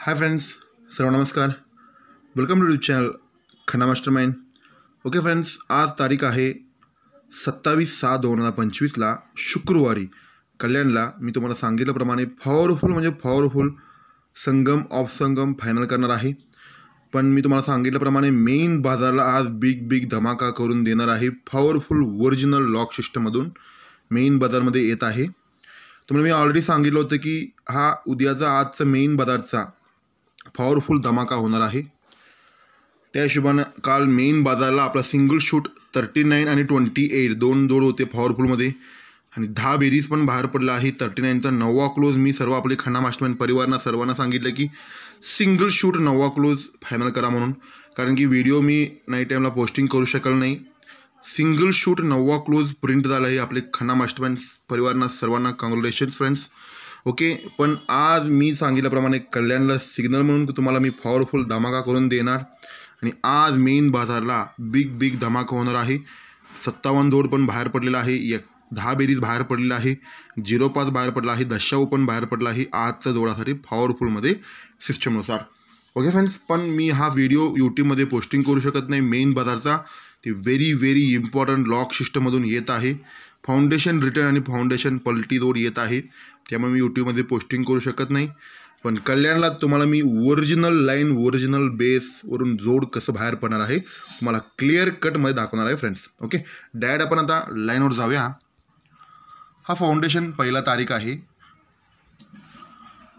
हाय friends, सर्व नमस्कार. Welcome to channel Khanna mastermind. Okay friends, आज तारीख आहे 27/6/2025 शुक्रवारी. कल्याणला मी तुम्हाला सांगितल्याप्रमाणे powerful Sangam of Sangam final करणार आहे. पण मी तुम्हाला सांगितल्याप्रमाणे मेन बाजारला आज बिग धमाका करून देणार आहे. पॉवरफुल ओरिजिनल लॉक सिस्टममधून मेन बाजारमध्ये येत आहे. तुम्हाला मी ऑलरेडी सांगितलं होतं की हा उद्याचा आजचा मेन बाजारचा पॉवरफुल धमाका होणार आहे. त्या हिशोबानं काल मेन बाजारला आपला सिंगल शूट 39 आणि 28 दोन जोड होते पॉवरफुलमध्ये आणि 10 बेरीज पण बाहेर पडला आहे. 39चा 9वा क्लोज मी सर्व आपले खन्ना मास्टरमाइंड परिवारांना सर्वांना सांगितलं की सिंगल शूट 9वा क्लोज फायनल करा म्हणून, कारण की व्हिडिओ मी नाईट टाईमला पोस्टिंग करू शकल नाही. सिंगल शूट 9वा क्लोज प्रिंट झाला आहे. आपले खन्ना मास्टरमाइंड परिवारांना सर्वांना कॉंग्रॅच्युलेशन फ्रेंड्स. ओके, पण आज मी सांगितल्याप्रमाणे कल्याणला सिग्नल म्हणून तुम्हाला मी पॉवरफुल धमाका करून देणार आणि आज मेन बाजारला बिग धमाका होणार आहे. 57 जोड पण बाहेर पडलेला आहे. 10 बेरीज बाहेर पडलेला आहे. 05 बाहेर पडला आहे. दशाऊ पण बाहेर पडला आहे आजच्या जोडासाठी पॉवरफुलमध्ये सिस्टमनुसार. ओके फ्रेंड्स, पण मी हा व्हिडिओ यूट्यूबमध्ये पोस्टिंग करू शकत नाही. मेन बाजारचा ते व्हेरी इम्पॉर्टंट लॉक सिस्टममधून येत आहे. फाउंडेशन रिटर्न आणि फाउंडेशन पलटी जोड येत आहे, त्यामुळे मी यूट्यूबमध्ये पोस्टिंग करू शकत नाही. पण कल्याणला तुम्हाला मी ओरिजिनल लाईन ओरिजिनल बेसवरून जोड कसं बाहेर पडणार आहे तुम्हाला क्लिअर कटमध्ये दाखवणार आहे फ्रेंड्स. ओके, डायरेक्ट आपण आता लाईनवर जाऊया. हा फाउंडेशन पहिला तारीख आहे.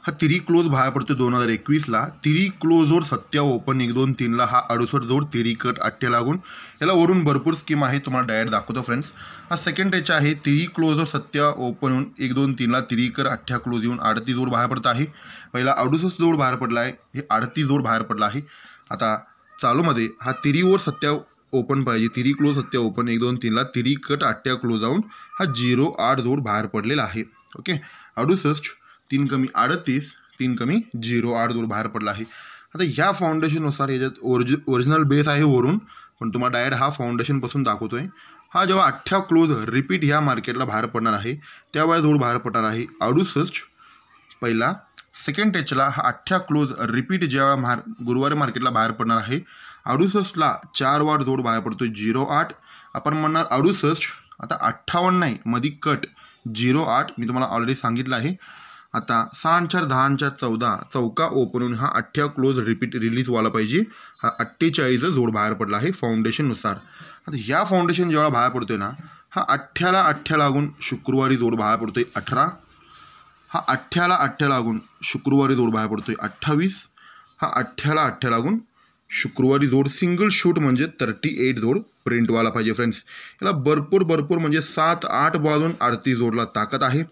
हा तिरी क्लोज बाहेर पडतो 2021ला. तिरी क्लोजवर 7 ओपन 1 2 3ला हा 68 जोड तिरी कट 8 लागून याला वरून भरपूर स्कीम आहे, तुम्हाला डायरेक्ट दाखवतो फ्रेंड्स. हा सेकंड टच आहे. तिरी क्लोजवर 7 ओपन येऊन 1 2 3ला तिरी कर 8 क्लोज येऊन 38 जोड बाहेर पडत आहे. पहिला 68 जोड बाहेर पडला आहे, हे 38 जोड बाहेर पडला आहे. आता चालूमध्ये हा तिरीवर 7 ओपन पाहिजे. तिरी क्लोज 7 ओपन 1 2 3ला तिरी कट 8 क्लोज जाऊन हा 08 जोड बाहेर पडलेला आहे. ओके, 68 3 कमी 38 3 कमी 08 जोड बाहेर पडला आहे. आता ह्या फाउंडेशननुसार याच्यात ओरिजिनल बेस आहे वरून, पण तुम्हाला डायरेक्ट हा फाउंडेशनपासून दाखवतोय. हा जेव्हा 8 क्लोज रिपीट ह्या मार्केटला बाहेर पडणार आहे त्यावेळेस जोड बाहेर पडणार आहे 68 पहिला. सेकंड टचला हा 8 क्लोज रिपीट जेव्हा गुरुवारी मार्केटला बाहेर पडणार आहे 68ला 4 वार जोड बाहेर पडतोय 08. आपण म्हणणार 68 आता 58 नाही मध्ये कट 08 मी तुम्हाला ऑलरेडी सांगितलं आहे. आता 6 4 10 4 14 चौका ओपन होऊन हा 8 क्लोज रिपीट रिलीज व्हायला पाहिजे. हा 48 जोड बाहेर पडला आहे फाउंडेशननुसार. आता ह्या फाउंडेशन जेव्हा बाहेर पडतोय ना, हा 8 लागून शुक्रवारी जोड बाहेर पडतोय 18. हा 8 लागून शुक्रवारी जोड बाहेर पडतोय 28. हा 8 लागून शुक्रवारी जोड सिंगल शूट म्हणजे 38 जोड प्रिंट व्हायला पाहिजे फ्रेंड्स. याला भरपूर म्हणजे 7 8 बाजून 38 जोडला ताकद आहे.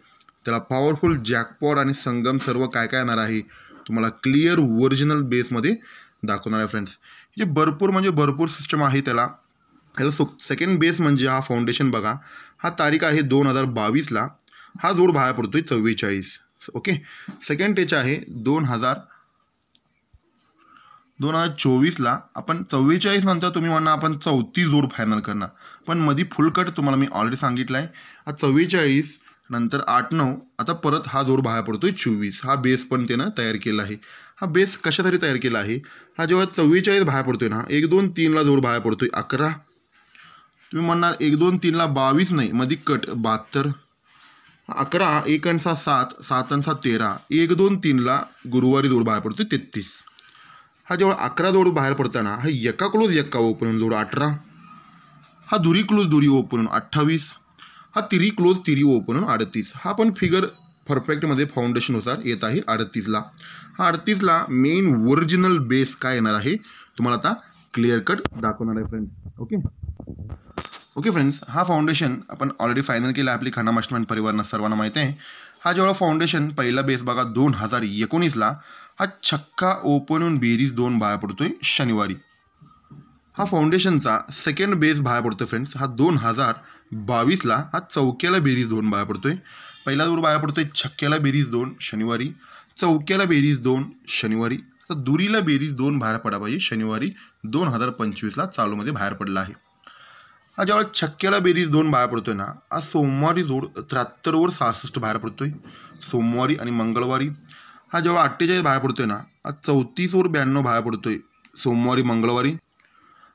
त्याला पॉवरफुल जॅकपॉट आणि संगम सर्व काय येणार आहे तुम्हाला क्लिअर ओरिजिनल बेसमध्ये दाखवणार आहे फ्रेंड्स. हे भरपूर सिस्टम आहे. त्याला सेकंड बेस म्हणजे हा फाउंडेशन बघा. हा तारीख आहे 2022ला. हा जोड बाहेर पडतोय 44. ओके, सेकंड टच आहे 2024ला. आपण 44 नंतर तुम्ही म्हणा आपण 34 जोड फायनल करणार, पण मध्ये फुल कट तुम्हाला मी ऑलरेडी सांगितलं आहे. हा 44 नंतर 8 9 आता परत हा जोड बाहेर पडतोय 24. हा बेस पण त्यानं तयार केला आहे. हा बेस कशासाठी तयार केला आहे, हा जेव्हा 44 बाहेर पडतोय ना 1 2 3ला जोड बाहेर पडतोय 11. तुम्ही म्हणणार 1 2 3ला 22 नाही मध्ये कट 72. 11 1 आणि 6 7 7 आणि 6 13 1 2 3ला गुरुवारी जोड बाहेर पडतोय 33. हा जेव्हा 11 जोड बाहेर पडताना हा एका क्लोज एका ओपन जोड 18. हा दुरी क्लोज दुरी ओपन 28. हा तिरी क्लोज तिरी ओपन 38. हा पण फिगर परफेक्टमध्ये फाउंडेशननुसार येत आहे 38ला. हा 38ला मेन ओरिजिनल बेस काय येणार आहे तुम्हाला आता क्लिअर कट दाखवणार आहे फ्रेंड्स. ओके फ्रेंड्स, हा फाउंडेशन आपण ऑलरेडी फायनल केला आहे. आपली खन्ना मास्टरमाइंड परिवारांना सर्वांना माहिती आहे. हा जेव्हा फाउंडेशन पहिला बेस बघा 2019ला हा छक्का ओपन होऊन बेरीज 2 बाहेर पडतोय शनिवारी. हा फाउंडेशनचा सेकंड बेस बाहेर पडतोय फ्रेंड्स. हा 2022ला हा चौक्याला बेरीज 2 बाहेर पडतोय. पहिला जोड बाहेर पडतोय छक्क्याला बेरीज 2 शनिवारी, चौक्याला बेरीज 2 शनिवारी. आता दुरीला बेरीज 2 बाहेर पडा पाहिजे शनिवारी 2025ला चालूमध्ये बाहेर पडला आहे. हा जेव्हा छक्क्याला बेरीज 2 बाहेर पडतोय ना, आज सोमवारी जोड 73 वर 66 बाहेर पडतोय सोमवारी आणि मंगळवारी. हा जेव्हा 48 बाहेर पडतोय ना, हा 34 वर 92 बाहेर पडतोय सोमवारी मंगळवारी.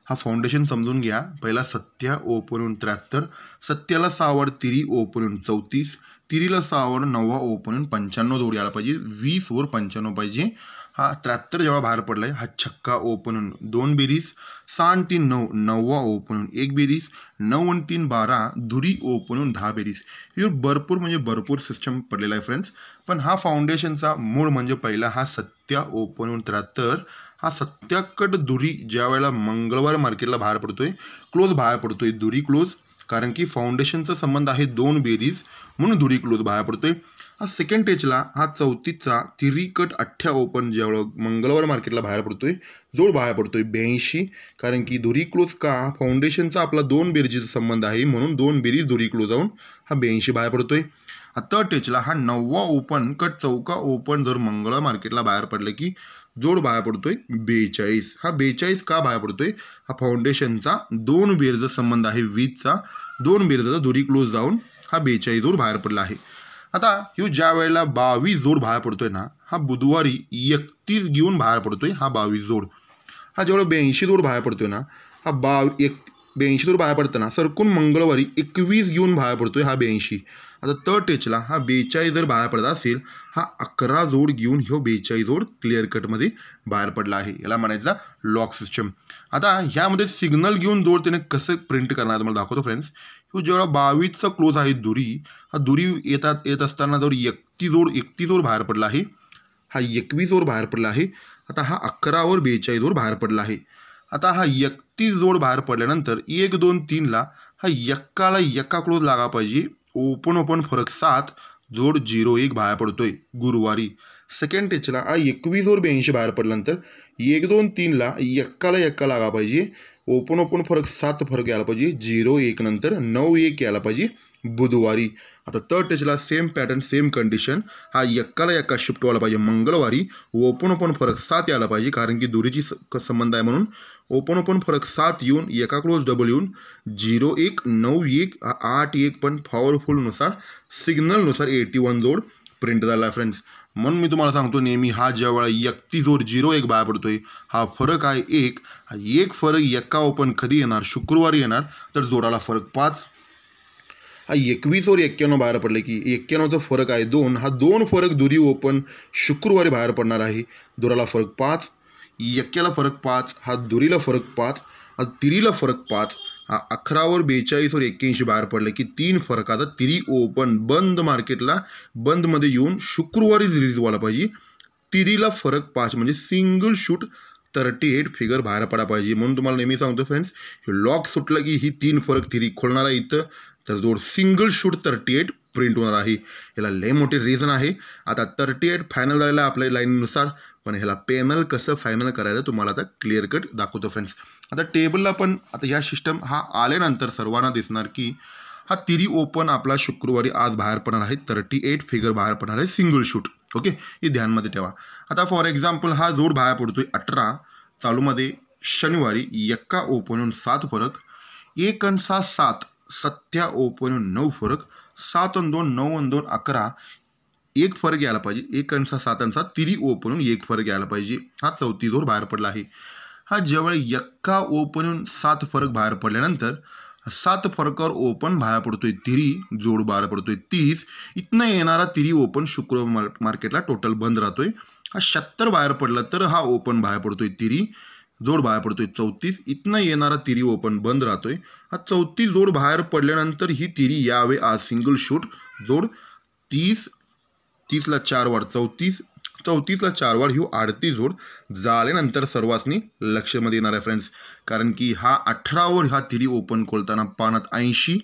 हा फाउंडेशन समजून घ्या. पहिला सत्या ओपन होऊन 73, सत्याला 6 वर तिरी ओपन होऊन 34, तिरीला 6 वर 9 ओपन होऊन 95 जोड यायला पाहिजे. 20 वर 95 पाहिजे. हा 73 जेव्हा बाहेर पडलाय, हा छक्का ओपन होऊन 2 बेरीज, 6 आणि 3 9, 9 ओपन होऊन 1 बेरीज, 9 आणि 3 12, दुरी ओपन होऊन 10 बेरीज. हे भरपूर म्हणजे भरपूर सिस्टम पडलेला आहे फ्रेंड्स. पण हा फाउंडेशनचा मूळ म्हणजे पहिला हा सत्या ओपन होऊन 73, हा सत्याकट दुरी ज्या वेळेला मंगळवार मार्केटला बाहेर पडतोय, क्लोज बाहेर पडतोय, दुरी क्लोज, कारण की फाउंडेशनचा संबंध आहे 2 बेरीज, म्हणून दुरी क्लोज बाहेर पडतोय. हा सेकंड टेचला हा 34चा तिरी कट 8 ओपन ज्यावेळेला मंगळवार मार्केटला बाहेर पडतोय, जोड बाहेर पडतोय 82, कारण की दुरी क्लोज का, फाउंडेशनचा आपला 2 बेरीजचा संबंध आहे, म्हणून 2 बेरीज दुरी क्लोज जाऊन हा 82 बाहेर पडतोय. थर्ड टेचला हा 9 ओपन कट चौका ओपन जर मंगळवार मार्केटला बाहेर पडलं की जोड बाहेर पडतोय 42. हा 42 का बाहेर पडतोय, हा फाउंडेशनचा 2 बेरचा संबंध आहे 20चा, 2 बेरचा दुरी क्लोज जाऊन हा 42 जोड बाहेर पडला आहे. आता ह्यो ज्या वेळेला 22 जोड बाहेर पडतोय ना, हा बुधवारी 31 घेऊन बाहेर पडतोय हा 22 जोड. हा जेवढा 82 जोड बाहेर पडतोय ना, हा 82 जोड बाहेर पडताना सरकून मंगळवारी 21 घेऊन बाहेर पडतोय हा 82. आता थर्ड टेचला हा 42 जर बाहेर पडत असेल, हा 11 जोड घेऊन ह्यो 42 जोड क्लिअर कटमध्ये बाहेर पडला आहे. याला म्हणायचा लॉक सिस्टम. आता ह्यामध्ये सिग्नल घेऊन जोड त्याने कसं प्रिंट करणार तुम्हाला दाखवतो फ्रेंड्स. ह्यो जेवढा 22चा क्लोज आहे दुरी, हा दुरी येत असताना जर 31 वर बाहेर पडला आहे, हा 21 वर बाहेर पडला आहे. आता हा 11 वर 42 वर बाहेर पडला आहे. आता हा 31 जोड बाहेर पडल्यानंतर 1 2 3ला हा एकाला एका क्लोज लागा पाहिजे. ओपन फरक 7, जोड 0-1 बाहेर पडतोय गुरुवारी. सेकंड टेचला हा 21 वर 82 बाहेर पडल्यानंतर 1 2 3ला एकाला एका लागा पाहिजे. ओपन फरक 7 फरक यायला पाहिजे. 0-1 नंतर 9-1 यायला पाहिजे बुधवारी. आता थर्ड टेचला सेम पॅटर्न सेम कंडिशन, हा एकाला एका शिफ्ट व्हायला पाहिजे मंगळवारी. ओपन फरक 7 यायला पाहिजे, कारण की दुरीची संबंध आहे म्हणून. ओपन फरक 7 येऊन एका क्लोज डबल येऊन 0-1 9-1 8-1 पण पॉवरफुलनुसार सिग्नलनुसार 81 जोड प्रिंट झाला आहे फ्रेंड्स. म्हणून मी तुम्हाला सांगतो नेहमी हा ज्या वेळा 31 जोड 0-1 बाहेर पडतोय, हा फरक आहे 1. हा 1 फरक एका ओपन कधी येणार, शुक्रवारी येणार, तर जोडाला फरक 5. हा 21 वर 91 बाहेर पडले की 91चा फरक आहे 2. हा 2 फरक दुरी ओपन शुक्रवारी बाहेर पडणार आहे, जोडाला फरक 5. 1ला फरक 5, हा दुरीला फरक 5, हा तिरीला फरक 5. हा 11 वर 42 वर 81 बाहेर पडले की 3 फरकाचा तिरी ओपन बंद मार्केटला बंदमध्ये येऊन शुक्रवारी रिलीज व्हायला पाहिजे. तिरीला फरक 5 म्हणजे सिंगल शूट 38 फिगर बाहेर पडा पाहिजे. म्हणून तुम्हाला नेहमी सांगतो फ्रेंड्स, हे लॉक सुटलं की ही 3 फरक तिरी खोलणार आहे इथं, तर जोड सिंगल शूट 38 प्रिंट होणार आहे. याला लय मोठे रिझन आहे. आता 38 फायनल झालेला आहे आपल्या लाईननुसार, पण ह्याला पॅनल कसं फायनल करायचं तुम्हाला आता क्लिअर कट दाखवतो फ्रेंड्स. आता टेबलला पण आता ह्या सिस्टम हा आल्यानंतर सर्वांना दिसणार की हा तिरी ओपन आपला शुक्रवारी आज बाहेर पडणार आहे. 38 फिगर बाहेर पडणार आहे सिंगल शूट. ओके, हे ध्यानमध्ये ठेवा. आता फॉर एक्झाम्पल हा जोड बाहेर पडतोय 18 चालूमध्ये शनिवारी, एका ओपन 7 फरक, 1 आणि 6 7, सत्या ओपन 9 फरक, 7 आणि 2 9 आणि 2 11, 1 फरक यायला पाहिजे. 1 आणि 6 7 आणि 7 तिरी ओपन 1 फरक यायला पाहिजे. हा 34 जोड बाहेर पडला आहे. हा जेव्हा एका ओपन 7 फरक बाहेर पडल्यानंतर 7 फरकावर ओपन बाहेर पडतोय तिरी, जोड बाहेर पडतोय 30. इथनं येणारा तिरी ओपन शुक्रवार मार्केटला टोटल बंद राहतोय. हा 76 बाहेर पडला तर हा ओपन बाहेर पडतोय तिरी, जोड बाहेर पडतोय 34. इथनं येणारा तिरी ओपन बंद राहतोय. हा 34 जोड बाहेर पडल्यानंतर ही तिरी यावे आज सिंगल शूट, जोड 30ला 4 वाढ 34ला 4 वाढ ह्यो 38 जोड झाल्यानंतर सर्वांनी लक्षामध्ये येणार आहे फ्रेंड्स. कारण की हा 18 वर हा तिरी ओपन खोलताना पानात 80,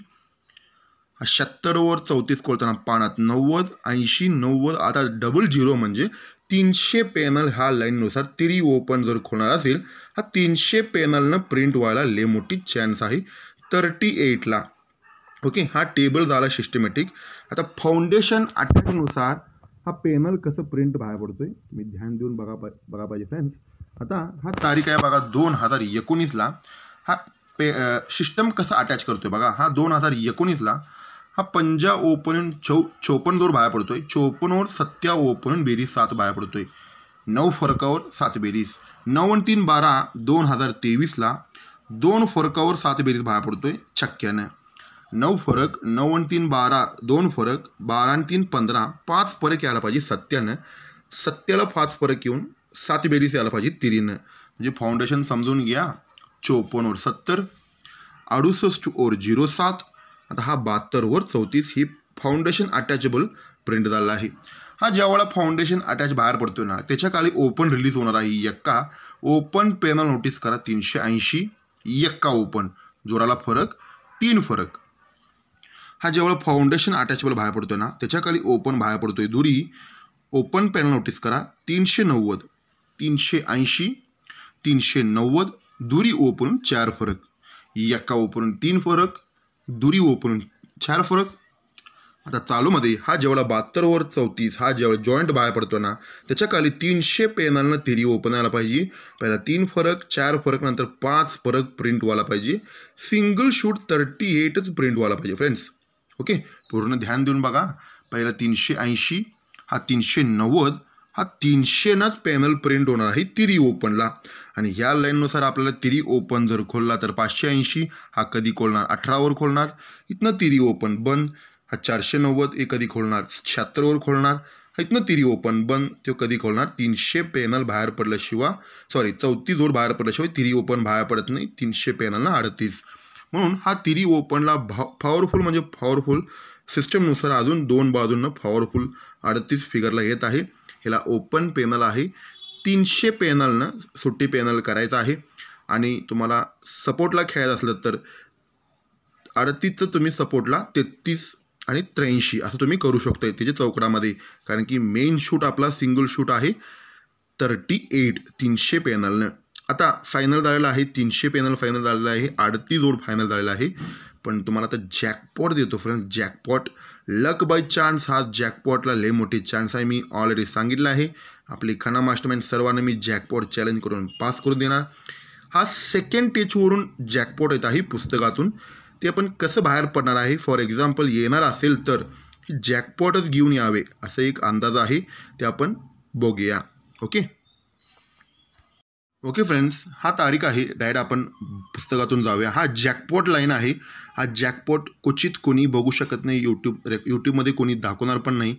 हा 76 वर 34 खोलताना पानात 90, 80 90. आता डबल 0 म्हणजे 300 पॅनल ह्या लाईननुसार तिरी ओपन जर खोलणार असेल, हा 300 पॅनलनं प्रिंट व्हायला लय मोठी चान्स आहे 38ला. ओके, हा टेबल झाला सिस्टमॅटिक. आता फाउंडेशन अटॅकनुसार हा पॅनल कसं प्रिंट बाहेर पडतोय मी ध्यान देऊन बघा पाहिजे फ्रेंड्स. आता हा तारीख आहे बघा 2019ला. हा सिस्टम कसं अटॅच करतोय बघा. हा 2019ला हा 50 ओपन 54 जोड बाहेर पडतोय. 54वर 57 ओपन बेरीज 7 बाहेर पडतोय. 9 फरकावर 7 बेरीज. 9 आणि 3 12 2023ला 2 फरकावर 7 बेरीज बाहेर पडतोय छक्क्यानं. 9 फरक 9 आणि 3 12 2 फरक 12 आणि 3 15 5 फरक यायला पाहिजे 70नं. 70ला 5 फरक येऊन 7 बेरीज यायला पाहिजे तिरीनं. म्हणजे फाउंडेशन समजून घ्या. 54वर 70, 68वर 07. आता हा 72वर 34 ही फाउंडेशन अटॅचेबल प्रिंट झाला आहे. हा ज्यावेळेला फाउंडेशन अटॅच बाहेर पडतो ना त्याच्या खाली ओपन रिलीज होणार आहे. एक्का ओपन पेनल नोटीस करा 380. एक्का ओपन जोराला फरक 3 फरक. हा ज्यावेळेला फाउंडेशन अटॅचेबल बाहेर पडतो ना त्याच्या खाली ओपन बाहेर पडतोय दुरी. ओपन पेनल नोटीस करा 390, 380, 390 दुरी ओपन 4 फरक. एक्का ओपन 3 फरक, दुरी ओपन 4 फरक. आता चालूमध्ये हा जेवढा 72वर 34 हा जेवढा जॉईंट बाहेर पडतो ना त्याच्या खाली 300 पेनलनं तिरी ओपन यायला पाहिजे. पहिला 3 फरक 4 फरक नंतर 5 फरक प्रिंट व्हायला पाहिजे. सिंगल शूट 38च प्रिंट व्हायला पाहिजे फ्रेंड्स. ओके, पूर्ण ध्यान देऊन बघा. पहिला 380 हा 390 हा 300नंच पॅनल प्रिंट होणार आहे तिरी ओपनला. आणि ह्या लाईननुसार आपल्याला तिरी ओपन जर खोलला तर 580 हा कधी खोलणार 18वर खोलणार. इथनं तिरी ओपन बंद. हा 490 हे कधी खोलणार 76वर खोलणार. इथनं तिरी ओपन बंद तो कधी खोलणार 300 पॅनल बाहेर पडल्याशिवाय 34 जोड बाहेर पडल्याशिवाय तिरी ओपन बाहेर पडत नाही. 300 पॅनलना 38. म्हणून हा तिरी ओपनला पॉवरफुल म्हणजे पॉवरफुल सिस्टमनुसार अजून 2 बाजूंना पॉवरफुल 38 फिगरला येत आहे. ह्याला ओपन पॅनल आहे. 300 पॅनलनं सुट्टी पॅनल करायचं आहे. आणि तुम्हाला सपोर्टला खेळायचं असलं तर 38चं तुम्ही सपोर्टला 33 आणि 83 असं तुम्ही करू शकता त्याच्या चौकडामध्ये. कारण की मेन शूट आपला सिंगल शूट आहे 38 300 पॅनलनं. आता फायनल झालेला आहे 300 पॅनल फायनल झालेला आहे. 38 जोड फायनल झालेला आहे. पण तुम्हाला आता जॅकपॉट देतो friends. Jackpot luck by chance हा जॅकपॉटला लय मोठी चान्स आहे. मी ऑलरेडी सांगितलं आहे. आपली खना मास्टरमाइंड सर्वांना मी जॅकपॉट चॅलेंज करून पास करून देणार. हा सेकंड टेचवरून जॅकपॉट येत आहे पुस्तकातून. ते आपण कसं बाहेर पडणार आहे फॉर एक्झाम्पल येणार असेल तर जॅकपॉटच घेऊन यावे असं एक अंदाज आहे. ते आपण बघूया. ओके फ्रेंड्स, हा तारीख आहे. डायरेक्ट आपण पुस्तकातून जाऊया. हा जॅकपॉट लाईन आहे. हा जॅकपॉट क्वचित कोणी बघू शकत नाही. यूट्यूबमध्ये कोणी दाखवणार पण नाही.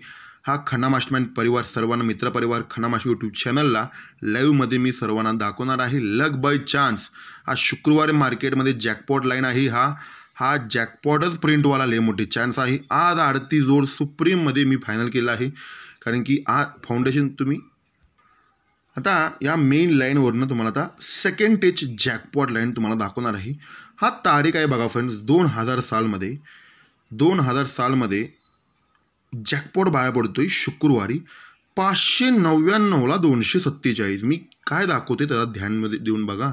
हा खना मास्टरमाइंड परिवार सर्वांना मित्रपरिवार खना मास्टर यूट्यूब चॅनलला लाईव्हमध्ये मी सर्वांना दाखवणार आहे. लक बाय चान्स हा शुक्रवारी मार्केटमध्ये जॅकपॉट लाईन आहे. हा जॅकपॉटच प्रिंटवाला लय मोठी चान्स आहे. आज 38 जोड सुप्रीममध्ये मी फायनल केलं आहे. कारण की फाउंडेशन तुम्ही आता या मेन लाईनवरनं तुम्हाला आता सेकंड टेच जॅकपॉट लाईन तुम्हाला दाखवणार आहे. हा तारीख आहे बघा फ्रेंड्स 2000 सालमध्ये जॅकपॉट बाहेर पडतोय शुक्रवारी 599ला 247. मी काय दाखवते त्याला ध्यानमध्ये देऊन बघा.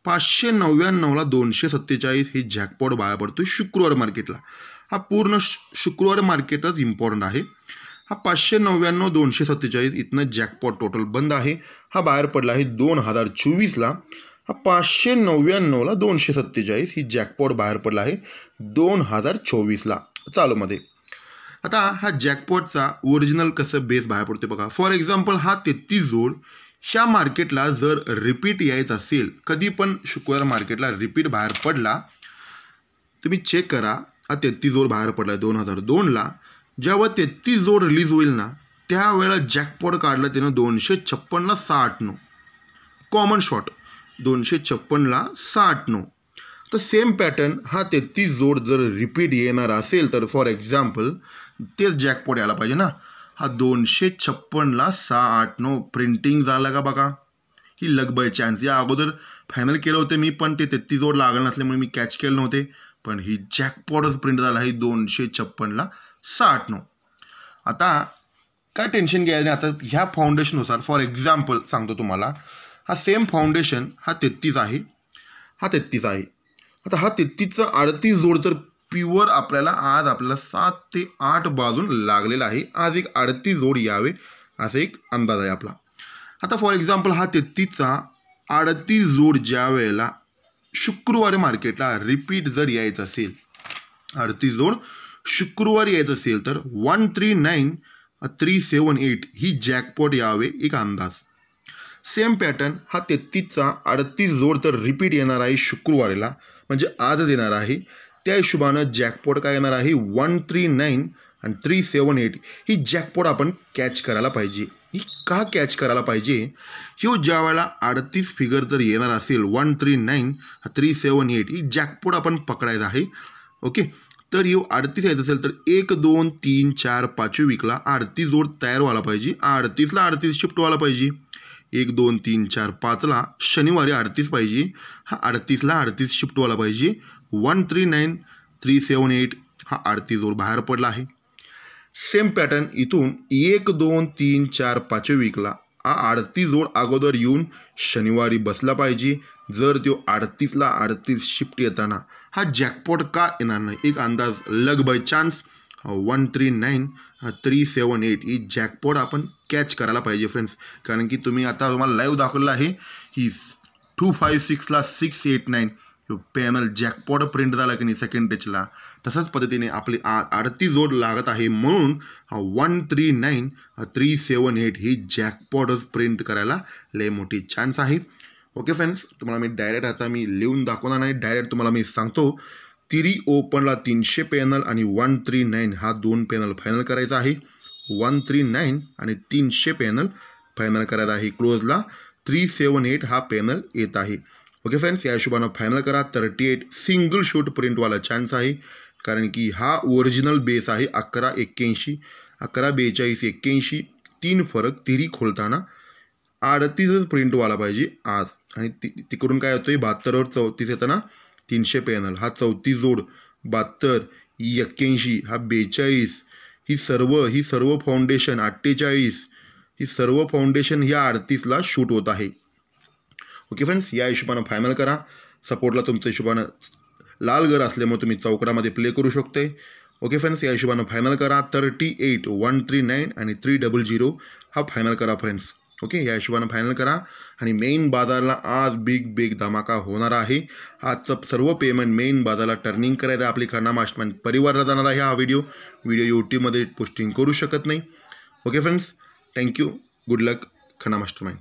599ला 247 हे जॅकपॉट बाहेर पडतोय शुक्रवार मार्केटला. हा पूर्ण शुक्रवार मार्केटच इम्पॉर्टंट आहे. हा 599 247 इथनं जॅकपॉट टोटल बंद आहे. हा बाहेर पडला आहे 2024ला. हा 599ला 247 ही जॅकपॉट बाहेर पडला आहे 2024ला चालूमध्ये. आता हा जॅकपॉटचा ओरिजिनल कसं बेस बाहेर पडते बघा. फॉर एक्झाम्पल हा 33 जोड ह्या मार्केटला जर रिपीट यायचं असेल कधी पण शुक्रवार मार्केटला रिपीट बाहेर पडला तुम्ही चेक करा. हा 33 जोड बाहेर पडला 2002ला. जेव्हा 33 जोड रिलीज होईल ना त्यावेळेला जॅकपॉट काढला त्यानं 256ला 689 कॉमन शॉट 256ला 689. तर सेम पॅटर्न हा 33 जोड जर रिपीट येणार असेल तर फॉर एक्झाम्पल तेच जॅकपॉट यायला पाहिजे ना. हा 256ला 689 प्रिंटिंग झाला का बघा. ही लक बाय चान्स. या अगोदर फायनल केलं होतं मी पण ते 33 जोड लागलं नसल्यामुळे मी कॅच केलं नव्हते. पण ही जॅकपॉटच प्रिंट झाला आहे 256ला 689. आता काय टेन्शन घ्यायचं नाही. आता ह्या फाउंडेशननुसार फॉर एक्झाम्पल सांगतो तुम्हाला. हा सेम फाउंडेशन हा 33 आहे. आता हा 33चा 38 जोड तर प्युअर आपल्याला 7 ते 8 बाजून लागलेला आहे. आज एक 38 जोड यावे असा एक अंदाज आहे आपला. आता फॉर एक्झाम्पल हा 33चा 38 जोड ज्या वेळेला शुक्रवारी मार्केटला रिपीट जर यायचं असेल 38 जोड शुक्रवारी यायचं असेल तर 139378 ही जॅकपॉट यावे एक अंदाज. सेम पॅटर्न हा 33चा 38 जोड तर रिपीट येणार आहे शुक्रवारीला, म्हणजे आजच येणार आहे. त्या हिशोबानं जॅकपॉट काय येणार आहे 139378 ही जॅकपॉट आपण कॅच करायला पाहिजे. ही का कॅच करायला पाहिजे, ह्यो ज्या वेळेला 38 फिगर जर येणार असेल 139378 ही जॅकपॉट आपण पकडायचा आहे. ओके, तर ह्यो 38 यायचं असेल तर 1 2 3 4 5व्या वीकला 38 जोड तयार व्हायला पाहिजे. 38ला 38 शिफ्ट व्हायला पाहिजे. 1 2 3 4 5ला शनिवारी 38 पाहिजे. हा 38ला 38 शिफ्ट व्हायला पाहिजे. 139378 हा 38 जोड बाहेर पडला आहे. सेम पॅटर्न इथून 1 2 3 4 5व्या वीकला हा 38 जोड अगोदर येऊन शनिवारी बसला पाहिजे. जर तो 38ला 38 शिफ्ट येताना हा जॅकपॉट का येणार नाही, एक अंदाज लग बाय चान्स 139378 ही जॅकपॉट आपण कॅच करायला पाहिजे फ्रेंड्स. कारण की तुम्हाला लाईव्ह दाखवलेलं आहे ही 256ला 689 पॅनल जॅकपॉट प्रिंट झाला की नाही सेकंड टचला, तसंच पद्धतीने आपली 38 जोड लागत आहे. म्हणून 139378 ही जॅकपॉटच प्रिंट करायला लय मोठी चान्स आहे. ओके फ्रेंड्स, तुम्हाला मी डायरेक्ट आता मी लिहून दाखवणार नाही, डायरेक्ट तुम्हाला मी सांगतो. तिरी ओपनला 300 पॅनल आणि 139 हा 2 पॅनल फायनल करायचा आहे. 139 आणि 300 पॅनल फायनल करायचा आहे. क्लोजला 378 हा पॅनल येत आहे. ओके फ्रेंड्स, या हिशोबानं फायनल करा. 38 सिंगल शूट प्रिंटवाला चान्स आहे, कारण की हा ओरिजिनल बेस आहे. 1181 1142 81 3 फरक तिरी खोलताना 38च प्रिंटवाला पाहिजे आज. आणि तिकडून काय होतोय 72वर 34 येताना 300 पॅनल हा 34 जोड 72 81 हा 42 ही सर्व फाउंडेशन 48 ही सर्व फाउंडेशन ह्या 38ला शूट होत आहे. ओके फ्रेंड्स, या हिशोबानं फायनल करा. सपोर्टला तुमच्या हिशोबानं लाल घर असल्यामुळे तुम्ही चौकडामध्ये प्ले करू शकते. ओके फ्रेंड्स, या हिशोबानं फायनल करा. 38 139 आणि 300 हा फायनल करा फ्रेंड्स. ओके, या हिशोबानं फायनल करा. आणि मेन बाजारला आज बिग धमाका होणार आहे. आजचं सर्व पेमेंट मेन बाजारला टर्निंग करायचं आहे. आपली खन्ना मास्टरमाइंड परिवारला जाणार आहे. हा व्हिडिओ यूट्यूबमध्ये पोस्टिंग करू शकत नाही. ओके फ्रेंड्स, थँक्यू, गुड लक खन्ना मास्टरमाइंड.